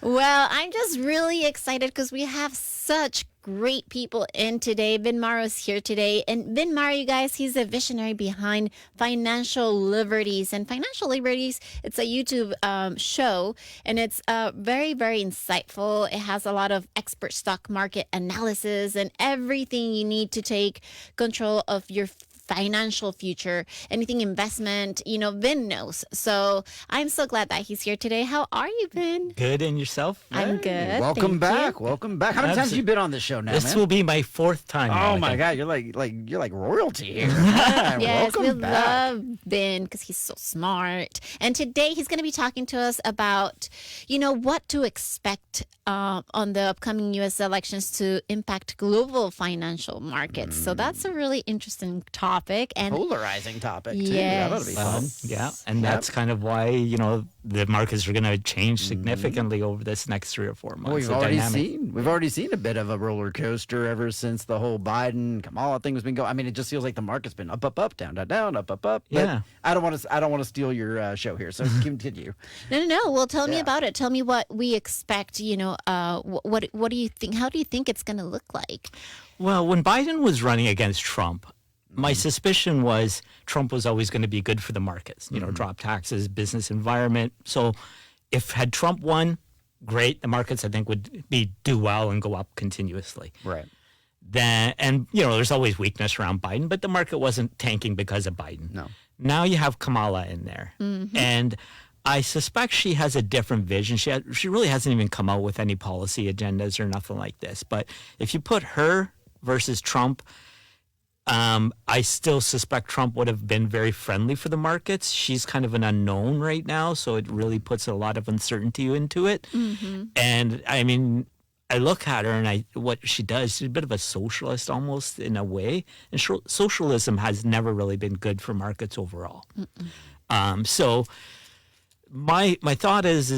Well, I'm just really excited because we have such great people in today. Vinmar is here today. And Vinmar, you guys, he's a visionary behind Financial Liberties. And Financial Liberties, it's a YouTube show, and it's very, very insightful. It has a lot of expert stock market analysis and everything you need to take control of your financial future, anything investment, Vin knows. So I'm so glad that he's here today. How are you, Vin? Good, and yourself? I'm good. Welcome Thank back. you. Welcome back. How many times have you been on this show now, This man? will be my fourth time. now, Oh I my think. God, you're like royalty here. Yeah, Yes, we welcome back. love Ben because he's so smart. And today he's going to be talking to us about, what to expect on the upcoming U.S. elections to impact global financial markets. So that's a really interesting topic. And Polarizing topic too. Yes. That ought to be fun. Yeah, and that's kind of why, the markets are going to change significantly over this next 3 or 4 months. Well, we've already seen a bit of a roller coaster ever since the whole Biden Kamala thing has been going. I mean, it just feels like the market's been up, down, down, down, up. But Yeah. I don't want to steal your show here. So continue. No. Well, tell me Yeah. about it. Tell me what we expect. What do you think? How do you think it's going to look like? Well, when Biden was running against Trump, my suspicion was Trump was always going to be good for the markets, drop taxes, business environment. So had Trump won, great, the markets I think would do well and go up continuously. Right. There's always weakness around Biden, but the market wasn't tanking because of Biden. No. Now you have Kamala in there. And I suspect she has a different vision. She really hasn't even come out with any policy agendas or nothing like this. But if you put her versus Trump, I still suspect Trump would have been very friendly for the markets. She's kind of an unknown right now, so it really puts a lot of uncertainty into it. And I mean, I look at her and what she does, she's a bit of a socialist almost in a way. And socialism has never really been good for markets overall. So my thought is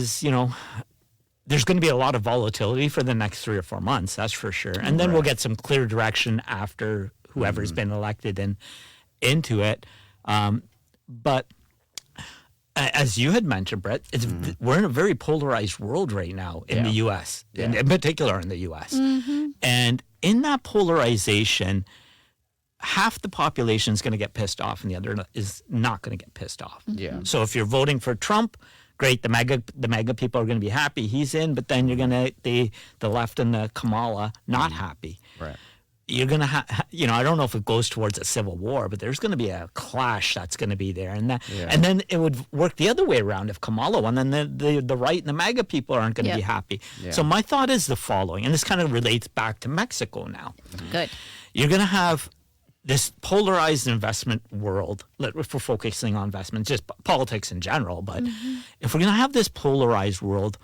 there's going to be a lot of volatility for the next 3 or 4 months, that's for sure. And then we'll get some clear direction after whoever's been elected and into it. But as you had mentioned, Brett, we're in a very polarized world right now in the U.S., in particular in the U.S. And in that polarization, half the population is going to get pissed off and the other is not going to get pissed off. Yeah. So if you're voting for Trump, great, the MAGA people are going to be happy he's in, but then you're going to the left and the Kamala not happy. Right. You're going to have, I don't know if it goes towards a civil war, but there's going to be a clash that's going to be there. And and then it would work the other way around. If Kamala won, then the right and the MAGA people aren't going to be happy. Yeah. So my thought is the following, and this kind of relates back to Mexico now. Good. You're going to have this polarized investment world, if we're focusing on investments, just politics in general, but if we're going to have this polarized world,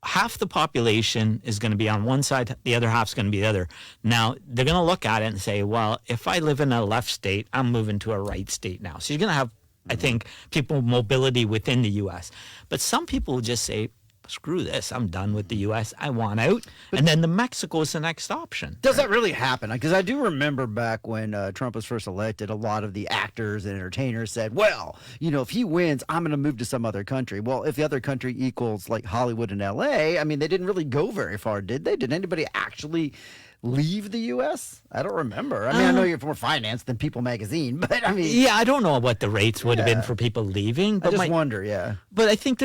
half the population is going to be on one side, the other half's going to be the other. Now, they're going to look at it and say, well, if I live in a left state, I'm moving to a right state now. So you're going to have, I think, people mobility within the U.S. But some people will just say, screw this, I'm done with the U.S., I want out. And then Mexico is the next option. Does that really happen? Because I do remember back when Trump was first elected, a lot of the actors and entertainers said, well, if he wins, I'm going to move to some other country. Well, if the other country equals like Hollywood and L.A., I mean, they didn't really go very far, did they? Did anybody actually leave the U.S.? I don't remember. I mean, I know you're more finance than People Magazine, but I mean... Yeah, I don't know what the rates would have been for people leaving. But I just wonder, yeah. But I think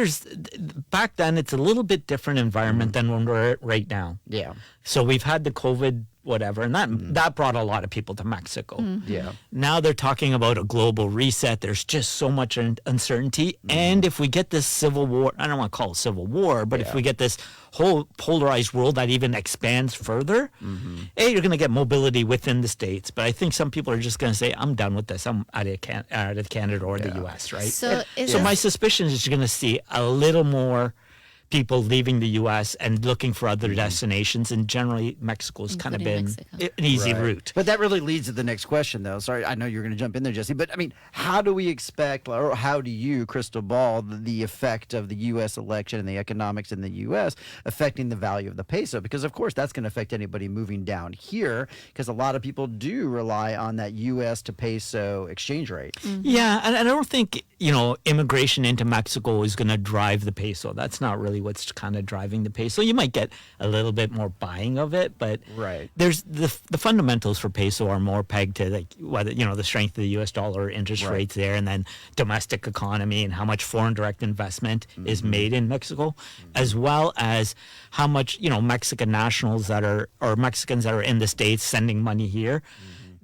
back then, it's a little bit different environment than when we're at right now. Yeah. So we've had the COVID whatever, and that brought a lot of people to Mexico. Yeah. Now they're talking about a global reset. There's just so much uncertainty. And if we get this civil war, I don't want to call it civil war, but if we get this whole polarized world that even expands further, you're going to get mobility within the states. But I think some people are just going to say, I'm done with this. I'm out of Canada or the U.S., right? So my suspicion is you're going to see a little more people leaving the U.S. and looking for other destinations, and generally Mexico's kind of been an easy route. But that really leads to the next question, though. Sorry, I know you're going to jump in there, Jesse, but I mean, how do we expect, or how do you, crystal ball, the effect of the U.S. election and the economics in the U.S. affecting the value of the peso? Because, of course, that's going to affect anybody moving down here, because a lot of people do rely on that U.S. to peso exchange rate. Yeah, and I don't think, immigration into Mexico is going to drive the peso. That's not really really what's kind of driving the peso. You might get a little bit more buying of it, but Right. there's the fundamentals for peso are more pegged to like whether the strength of the U.S. dollar, interest Right. rates there, and then domestic economy and how much foreign direct investment is made in Mexico, as well as how much Mexican nationals that are or Mexicans that are in the States sending money here.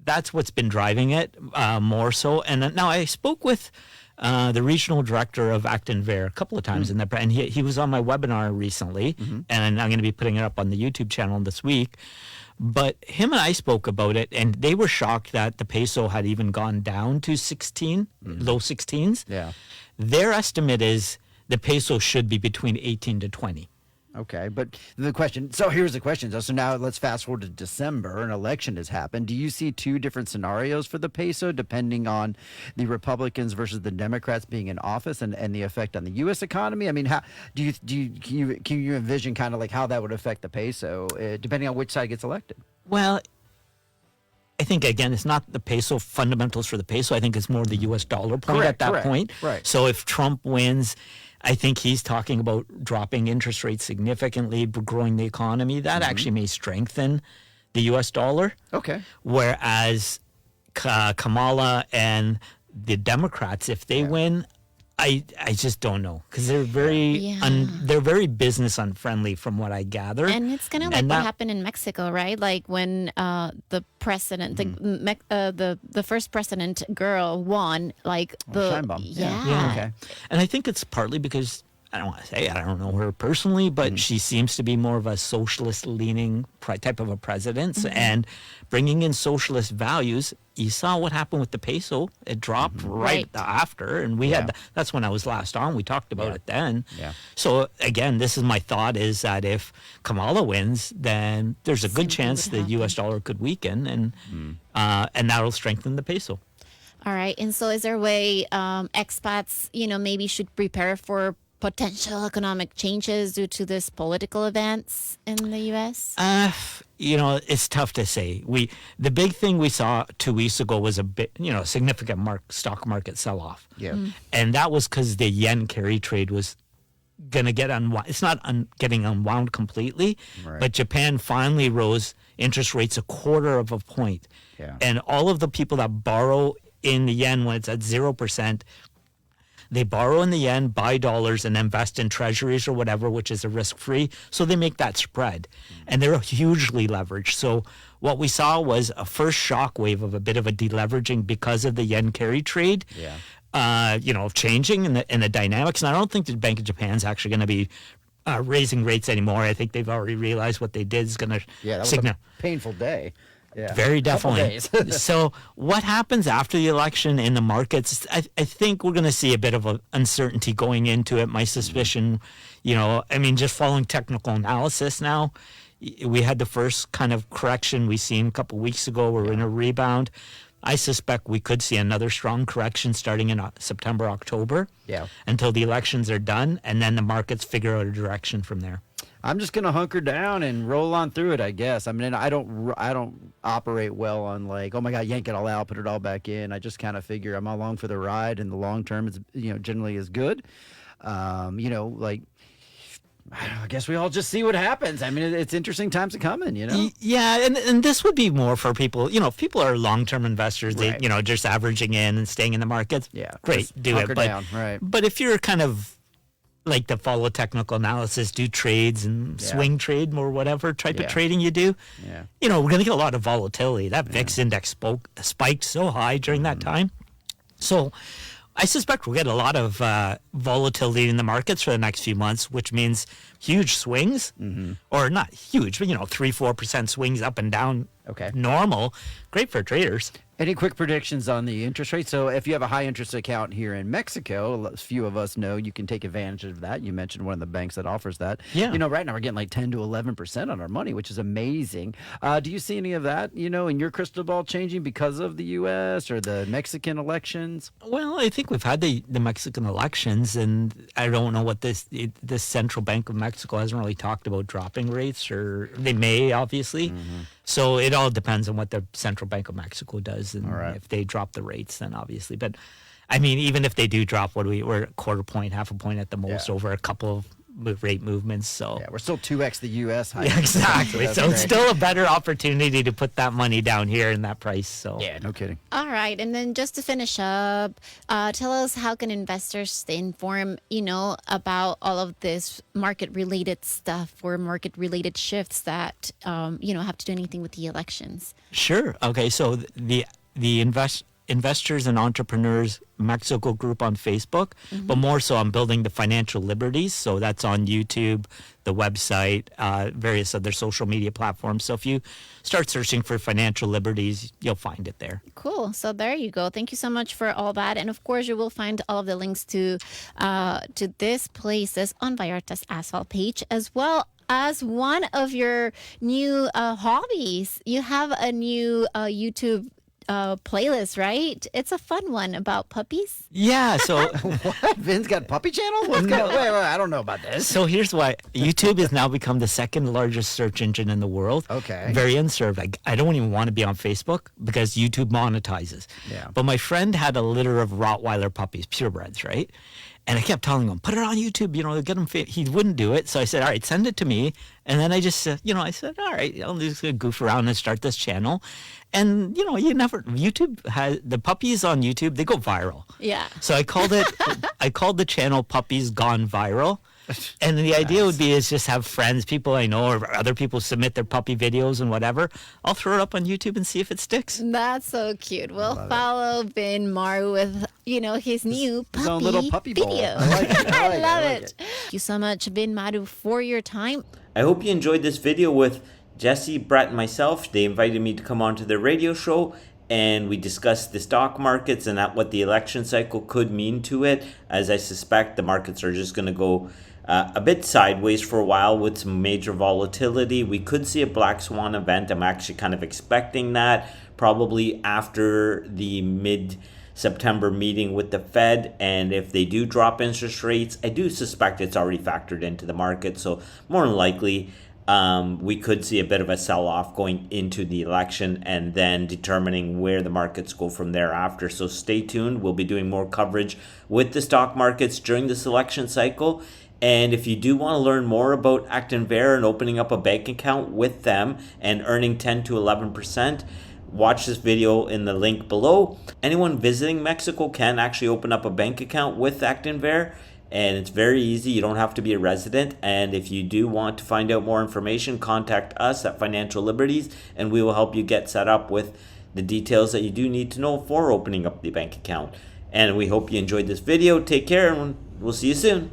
That's what's been driving it more so. And now I spoke with the regional director of Acton-Ver a couple of times in the and he was on my webinar recently, and I'm going to be putting it up on the YouTube channel this week. But him and I spoke about it, and they were shocked that the peso had even gone down to 16, low 16s. Yeah. Their estimate is the peso should be between 18 to 20. Okay, but the question, so here's the question. So now let's fast forward to December. An election has happened. Do you see two different scenarios for the peso depending on the Republicans versus the Democrats being in office and the effect on the U.S. economy? I mean, how can you envision kind of like how that would affect the peso depending on which side gets elected? Well, I think, again, it's not the peso fundamentals for the peso. I think it's more the U.S. dollar point at that point. Right. So if Trump wins, I think he's talking about dropping interest rates significantly, growing the economy. That actually may strengthen the U.S. dollar. Okay. Whereas Kamala and the Democrats, if they win, I just don't know because they're very they're very business unfriendly from what I gather. And it's kind of like what happened in Mexico, right? Like when the president, the first president girl won, like Sheinbaum. yeah. Okay. And I think it's partly because I don't want to say I don't know her personally, but she seems to be more of a socialist-leaning type of a president, and bringing in socialist values. You saw what happened with the peso; it dropped right after, and we had that's when I was last on. We talked about it then. Yeah. So again, this is my thought: is that if Kamala wins, then there's a good chance the U.S. dollar could weaken, and that'll strengthen the peso. All right. And so is there a way expats, maybe should prepare for potential economic changes due to this political events in the U.S.? It's tough to say. The big thing we saw 2 weeks ago was a bit, significant stock market sell-off. Yeah. And that was because the yen carry trade was going to get unwound. It's not getting unwound completely, but Japan finally rose interest rates 1/4 of a point. Yeah. And all of the people that borrow in the yen when it's at 0%, they borrow in the yen, buy dollars, and invest in treasuries or whatever, which is a risk-free. So they make that spread. And they're hugely leveraged. So what we saw was a first shock wave of a bit of a deleveraging because of the yen carry trade. Changing in the dynamics. And I don't think the Bank of Japan is actually going to be raising rates anymore. I think they've already realized what they did is going to that was a painful day. Yeah. Very definitely. So what happens after the election in the markets, I think we're going to see a bit of a uncertainty going into it. My suspicion, just following technical analysis now, we had the first kind of correction we seen a couple weeks ago. We're in a rebound. I suspect we could see another strong correction starting in September, October, until the elections are done, and then the markets figure out a direction from there. I'm just gonna hunker down and roll on through it, I guess. I mean, I don't operate well on like, oh my God, yank it all out, put it all back in. I just kind of figure I'm along for the ride, and the long term is generally is good. I guess we all just see what happens. I mean, it's interesting times are coming, Yeah, and this would be more for people. If people are long-term investors, they just averaging in and staying in the markets. Yeah, great, do it. Down, right. But if you're kind of like to follow technical analysis, do trades and swing trade or whatever type of trading you do, we're going to get a lot of volatility. That VIX index spiked so high during that time. So I suspect we'll get a lot of volatility in the markets for the next few months, which means huge swings, or not huge, but 3-4% swings up and down. Okay. Normal. Great for traders. Any quick predictions on the interest rate? So if you have a high interest account here in Mexico, a few of us know you can take advantage of that. You mentioned one of the banks that offers that. Yeah. Right now we're getting like 10 to 11% on our money, which is amazing. Do you see any of that, in your crystal ball changing because of the U.S. or the Mexican elections? Well, I think we've had the Mexican elections, and I don't know what this Central Bank of Mexico hasn't really talked about dropping rates, or they may, obviously. So it all depends on what the Central Bank of Mexico does, and if they drop the rates, then obviously. But I mean, even if they do drop, we're a 1/4 point, 1/2 point at the most over a couple of rate movements. So Yeah, we're still 2x the U.S. yeah, exactly. That's So it's great. still a better opportunity to put that money down here in that price. So Yeah, no kidding. All right, and then just to finish up, tell us how can investors stay informed, about all of this market-related stuff or market-related shifts that, have to do anything with the elections. Sure. Okay. So the investors and entrepreneurs Mexico group on Facebook, but more so I'm building the Financial Liberties. So that's on YouTube, the website, various other social media platforms. So if you start searching for Financial Liberties, you'll find it there. Cool. So there you go. Thank you so much for all that. And of course, you will find all of the links to this places on Vallarta's Asphalt page, as well as one of your new hobbies. You have a new YouTube playlist, right? It's a fun one about puppies. Yeah. So What? Vin's got a puppy channel? What's going on? Wait, I don't know about this. So here's why YouTube has now become the second largest search engine in the world. Okay. Very unserved. I don't even want to be on Facebook because YouTube monetizes. Yeah. But my friend had a litter of Rottweiler puppies, purebreds, right? And I kept telling him, put it on YouTube, get him fit. He wouldn't do it. So I said, all right, send it to me. And then I just, I said, all right, I'm just going to goof around and start this channel. And, YouTube has, the puppies on YouTube, they go viral. Yeah. So I called the channel Puppies Gone Viral. And the idea would be is just have friends, people I know, or other people submit their puppy videos and whatever. I'll throw it up on YouTube and see if it sticks. That's so cute. We'll follow Vin Maru with, his new puppy His own little puppy bowl. video. I like it. I like it. love I like it. Thank you so much, Vin Maru, for your time. I hope you enjoyed this video with Jesse, Brett, and myself. They invited me to come on to their radio show, and we discussed the stock markets and what the election cycle could mean to it, as I suspect the markets are just going to go a bit sideways for a while with some major volatility. We could see a black swan event. I'm actually kind of expecting that probably after the mid-September meeting with the Fed. And if they do drop interest rates, I do suspect it's already factored into the market. So more than likely, we could see a bit of a sell-off going into the election and then determining where the markets go from thereafter. So stay tuned. We'll be doing more coverage with the stock markets during this election cycle. And if you do want to learn more about Actinver and opening up a bank account with them and earning 10 to 11%, watch this video in the link below. Anyone visiting Mexico can actually open up a bank account with Actinver, and it's very easy. You don't have to be a resident. And if you do want to find out more information, contact us at Financial Liberties, and we will help you get set up with the details that you do need to know for opening up the bank account. And we hope you enjoyed this video. Take care, and we'll see you soon.